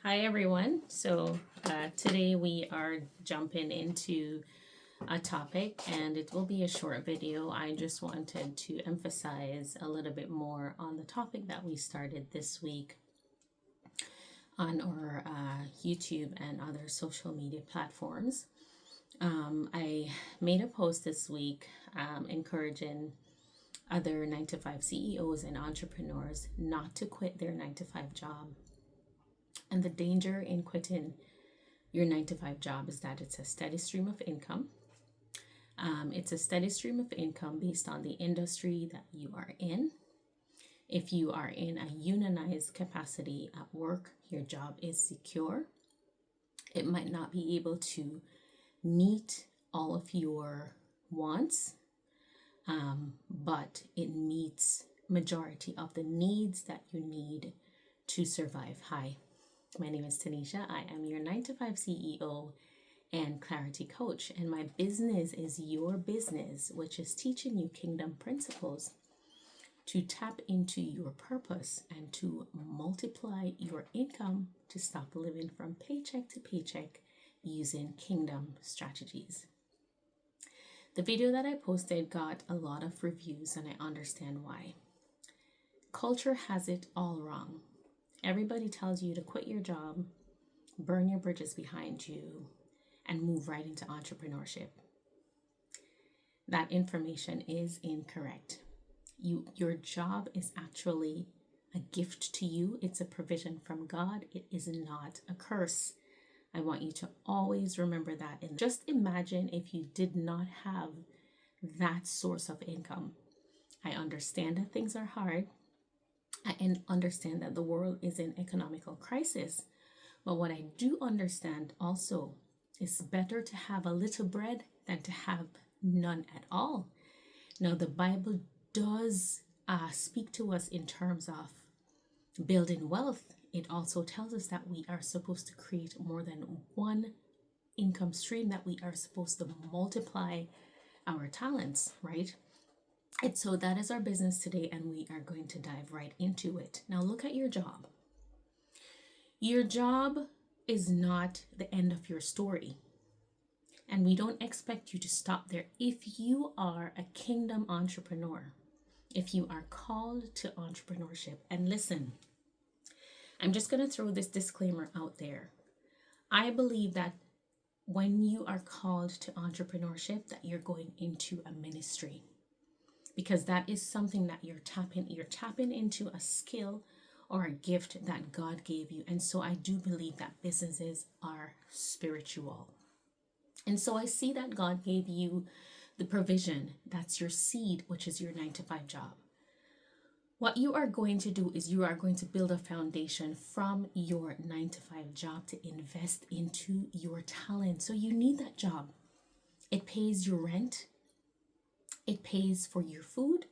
Hi everyone. Today we are jumping into a topic and it will be a short video. I just wanted to emphasize a little bit more on the topic that we started this week on our YouTube and other social media platforms. I made a post this week encouraging other 9 to 5 CEOs and entrepreneurs not to quit their 9 to 5 job. And the danger in quitting your 9 to 5 job is that it's a steady stream of income. It's a steady stream of income based on the industry that you are in. If you are in a unionized capacity at work, your job is secure. It might not be able to meet all of your wants, but it meets majority of the needs that you need to survive. Hi, my name is Tanisha. I am your 9 to 5 CEO and clarity coach, and my business is your business, which is teaching you kingdom principles to tap into your purpose and to multiply your income to stop living from paycheck to paycheck using kingdom strategies. The video that I posted got a lot of reviews, and I understand why. Culture has it all wrong. Everybody tells you to quit your job, burn your bridges behind you, and move right into entrepreneurship. That information is incorrect. Your job is actually a gift to you. It's a provision from God. It is not a curse. I want you to always remember that. And just imagine if you did not have that source of income. I understand that things are hard. I understand that the world is in economical crisis. But what I do understand also is better to have a little bread than to have none at all. Now, the Bible does speak to us in terms of building wealth. It also tells us that we are supposed to create more than one income stream, that we are supposed to multiply our talents, right? And so that is our business today, and we are going to dive right into it. Now, look at your job. Your job is not the end of your story. And we don't expect you to stop there. If you are a kingdom entrepreneur, if you are called to entrepreneurship, and listen, I'm just going to throw this disclaimer out there. I believe that when you are called to entrepreneurship, that you're going into a ministry, because that is something that you're tapping into a skill or a gift that God gave you. And so I do believe that businesses are spiritual. And so I see that God gave you the provision. That's your seed, which is your 9 to 5 job. What you are going to do is you are going to build a foundation from your 9 to 5 job to invest into your talent. So you need that job. It pays your rent. It pays for your food,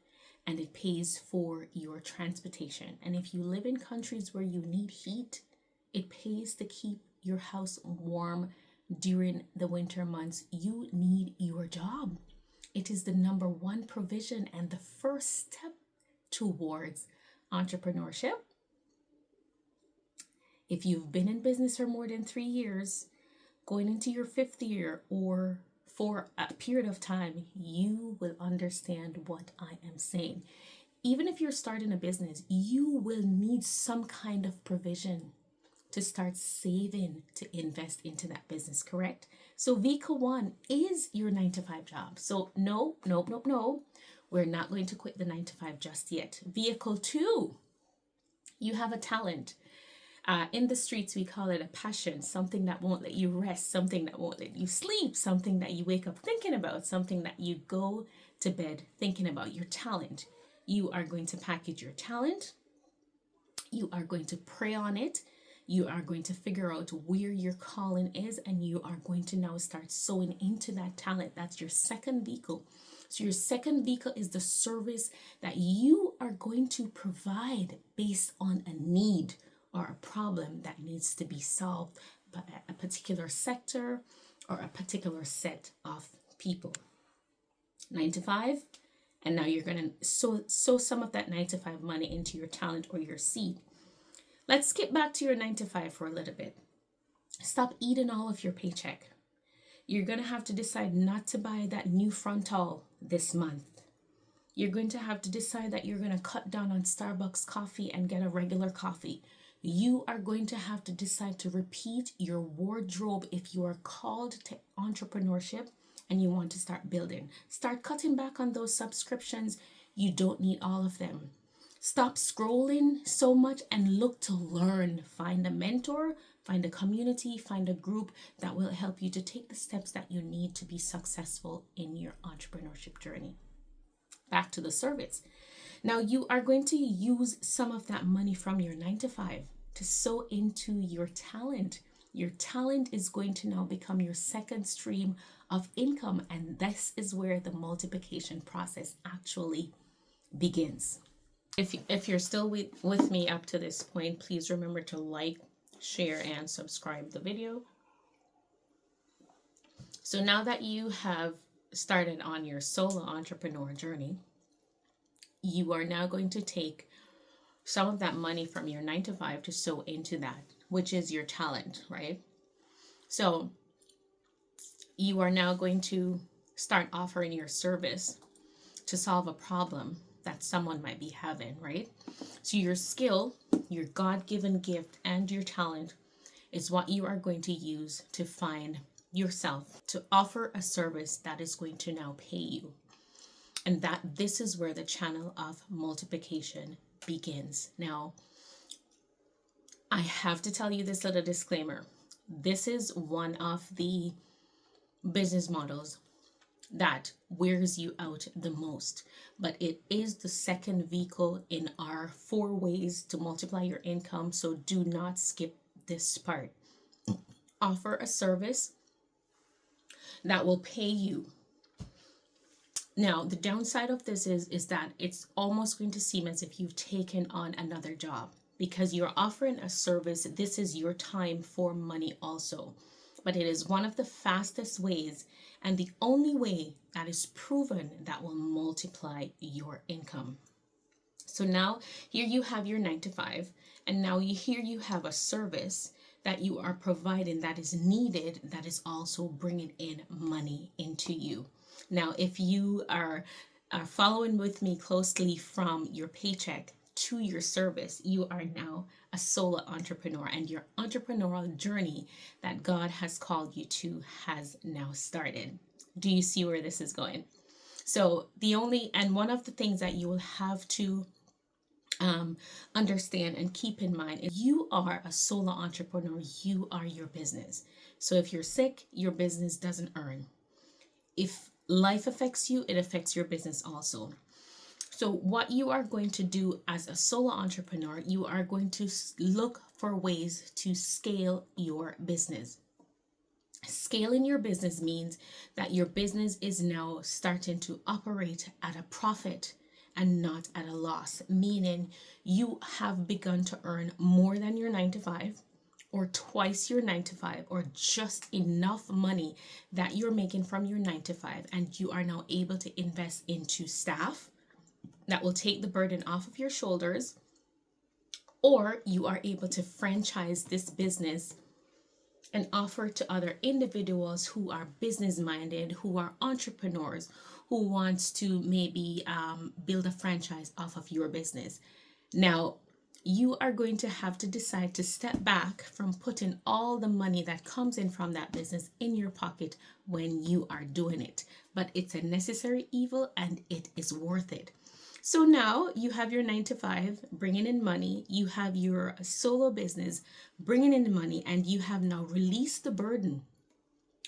and it pays for your transportation. And if you live in countries where you need heat, it pays to keep your house warm during the winter months. You need your job. It is the number one provision and the first step towards entrepreneurship. If you've been in business for more than 3 years, going into your 5th year, or for a period of time, you will understand what I am saying. Even if you're starting a business, you will need some kind of provision to start saving to invest into that business, correct? So vehicle 1 is your 9 to 5 job. So no, we're not going to quit the 9 to 5 just yet. Vehicle 2, you have a talent. In the streets, we call it a passion, something that won't let you rest, something that won't let you sleep, something that you wake up thinking about, something that you go to bed thinking about, your talent. You are going to package your talent. You are going to pray on it. You are going to figure out where your calling is, and you are going to now start sowing into that talent. That's your second vehicle. So your second vehicle is the service that you are going to provide based on a need or a problem that needs to be solved by a particular sector or a particular set of people. 9 to 5, and now you're going to sow some of that 9 to 5 money into your talent or your seed. Let's skip back to your 9 to 5 for a little bit. Stop eating all of your paycheck. You're going to have to decide not to buy that new frontal this month. You're going to have to decide that you're going to cut down on Starbucks coffee and get a regular coffee. You are going to have to decide to repeat your wardrobe if you are called to entrepreneurship and you want to start building. Start cutting back on those subscriptions. You don't need all of them. Stop scrolling so much and look to learn. Find a mentor, find a community, find a group that will help you to take the steps that you need to be successful in your entrepreneurship journey. Back to the service. Now you are going to use some of that money from your 9 to 5 to sow into your talent. Your talent is going to now become your second stream of income, and this is where the multiplication process actually begins. If you're still with me up to this point, please remember to like, share, and subscribe the video. So now that you have started on your solo entrepreneur journey, you are now going to take some of that money from your 9 to 5 to sow into that, which is your talent, right? So you are now going to start offering your service to solve a problem that someone might be having, right? So your skill, your God-given gift, and your talent is what you are going to use to find yourself to offer a service that is going to now pay you. And that this is where the channel of multiplication begins. Now, I have to tell you this little disclaimer. This is one of the business models that wears you out the most, but it is the second vehicle in our 4 ways to multiply your income. So do not skip this part. Offer a service that will pay you. Now, the downside of this is that it's almost going to seem as if you've taken on another job because you're offering a service. This is your time for money also, but it is one of the fastest ways and the only way that is proven that will multiply your income. So now here you have your 9 to 5, and now here you have a service that you are providing that is needed, that is also bringing in money into you. Now, if you are following with me closely from your paycheck to your service, you are now a solo entrepreneur, and your entrepreneurial journey that God has called you to has now started. Do you see where this is going? So one of the things that you will have to understand and keep in mind is you are a solo entrepreneur. You are your business. So if you're sick, your business doesn't earn. If life affects you, it affects your business also. So what you are going to do as a solo entrepreneur, you are going to look for ways to scale your business. Scaling your business means that your business is now starting to operate at a profit and not at a loss, meaning you have begun to earn more than your 9 to 5 or twice your 9 to 5 or just enough money that you're making from your 9 to 5, and you are now able to invest into staff that will take the burden off of your shoulders, or you are able to franchise this business and offer to other individuals who are business minded, who are entrepreneurs, who wants to maybe build a franchise off of your business. Now, you are going to have to decide to step back from putting all the money that comes in from that business in your pocket when you are doing it. But it's a necessary evil and it is worth it. So now you have your 9 to 5 bringing in money, you have your solo business bringing in money, and you have now released the burden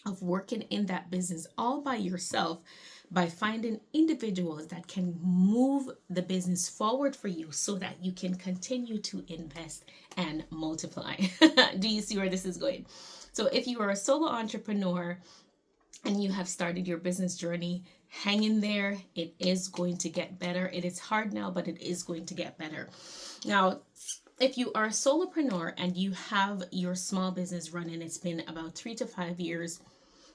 of working in that business all by yourself by finding individuals that can move the business forward for you so that you can continue to invest and multiply. Do you see where this is going? So if you are a solo entrepreneur and you have started your business journey, hang in there. It is going to get better. It is hard now, but it is going to get better. Now, if you are a solopreneur and you have your small business running, it's been about 3 to 5 years,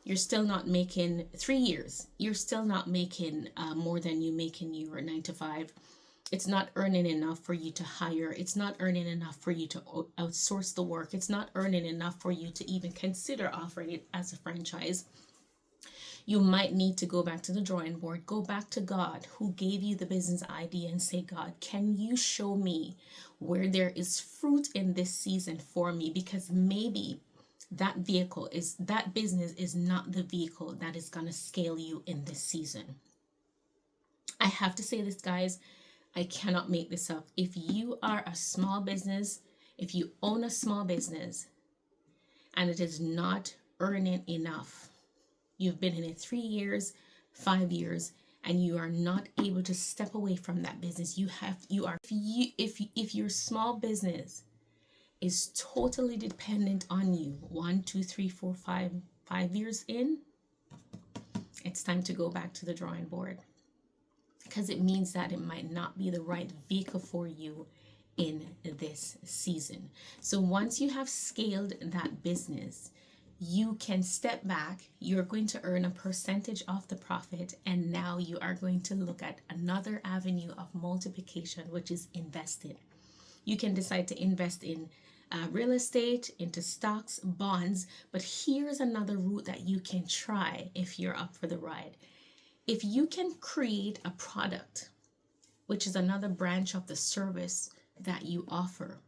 you're still not making 3 years. You're still not making more than you make in your 9 to 5. It's not earning enough for you to hire. It's not earning enough for you to outsource the work. It's not earning enough for you to even consider offering it as a franchise. You might need to go back to the drawing board, go back to God who gave you the business idea and say, God, can you show me where there is fruit in this season for me? Because maybe that business is not the vehicle that is going to scale you in this season. I have to say this, guys, I cannot make this up. If you are a small business, if you own a small business and it is not earning enough, you've been in it 3 years, 5 years, and you are not able to step away from that business. If your small business is totally dependent on you, 1, 2, 3, 4, 5 years in, it's time to go back to the drawing board, because it means that it might not be the right vehicle for you in this season. So once you have scaled that business, you can step back. You're going to earn a percentage of the profit, and now you are going to look at another avenue of multiplication, which is investing. You can decide to invest in real estate, into stocks, bonds, but here's another route that you can try if you're up for the ride. If you can create a product, which is another branch of the service that you offer,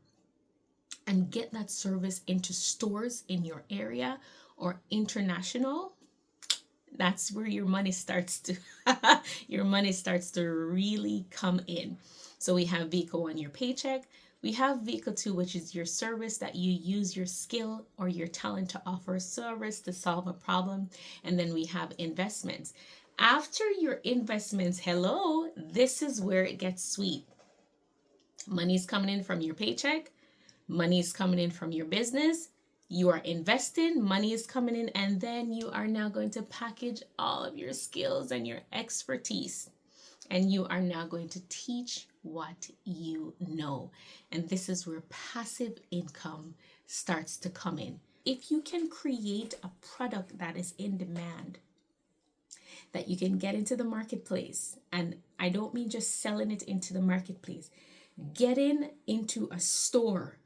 and get that service into stores in your area or international, that's where your money starts to really come in. So we have vehicle 1, your paycheck. We have vehicle 2, which is your service that you use your skill or your talent to offer a service to solve a problem. And then we have investments. After your investments, this is where it gets sweet. Money's coming in from your paycheck. Money is coming in from your business. You are investing, money is coming in, and then you are now going to package all of your skills and your expertise. And you are now going to teach what you know. And this is where passive income starts to come in. If you can create a product that is in demand, that you can get into the marketplace, and I don't mean just selling it into the marketplace, getting into a store,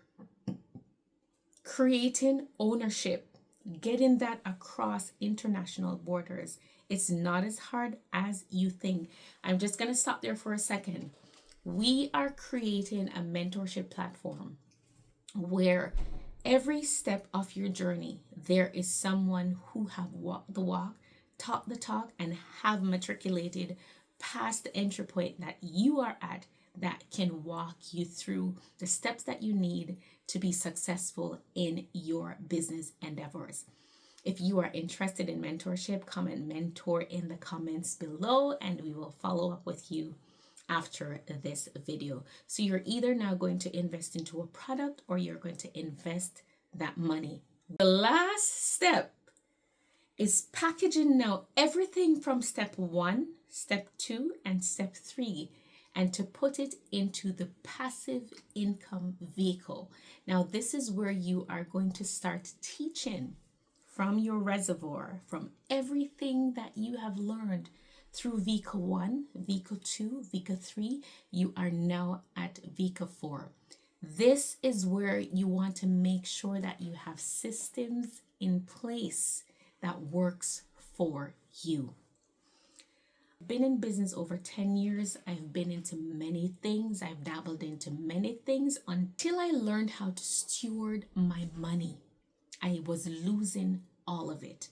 creating ownership, getting that across international borders. It's not as hard as you think. I'm just going to stop there for a second. We are creating a mentorship platform where every step of your journey, there is someone who have walked the walk, talked the talk, and have matriculated past the entry point that you are at, that can walk you through the steps that you need to be successful in your business endeavors. If you are interested in mentorship, comment mentor in the comments below, and we will follow up with you after this video. So you're either now going to invest into a product, or you're going to invest that money. The last step is packaging now everything from step 1, step 2, and step 3, and to put it into the passive income vehicle. Now, this is where you are going to start teaching from your reservoir, from everything that you have learned through vehicle 1, vehicle 2, vehicle 3. You are now at vehicle 4. This is where you want to make sure that you have systems in place that works for you. Been in business over 10 years. I've been into many things. I've dabbled into many things until I learned how to steward my money. I was losing all of it.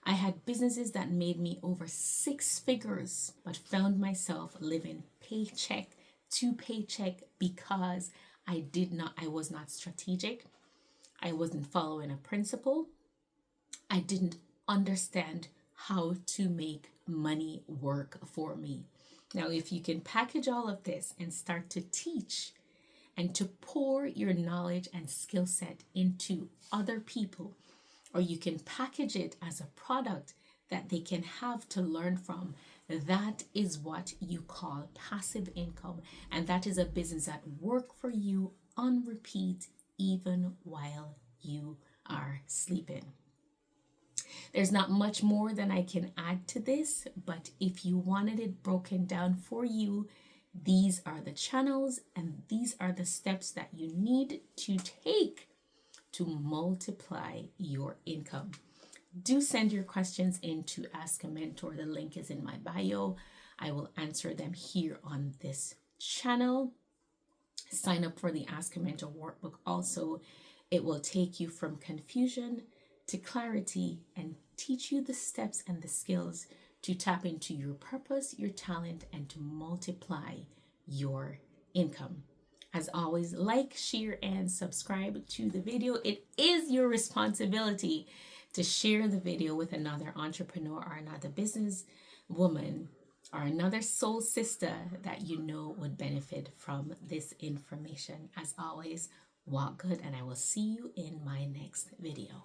I had businesses that made me over 6 figures, but found myself living paycheck to paycheck because I was not strategic. I wasn't following a principle. I didn't understand how to make money work for me. Now, if you can package all of this and start to teach and to pour your knowledge and skill set into other people, or you can package it as a product that they can have to learn from, that is what you call passive income. And that is a business that works for you on repeat, even while you are sleeping. There's not much more than I can add to this, but if you wanted it broken down for you, These are the channels and these are the steps that you need to take to multiply your income. Do send your questions in to Ask a Mentor. The link is in my bio. I will answer them here on this channel. Sign up for the Ask a Mentor workbook also. It will take you from confusion to clarity and teach you the steps and the skills to tap into your purpose, your talent, and to multiply your income. As always, like, share, and subscribe to the video. It is your responsibility to share the video with another entrepreneur or another business woman or another soul sister that you know would benefit from this information. As always, walk good, and I will see you in my next video.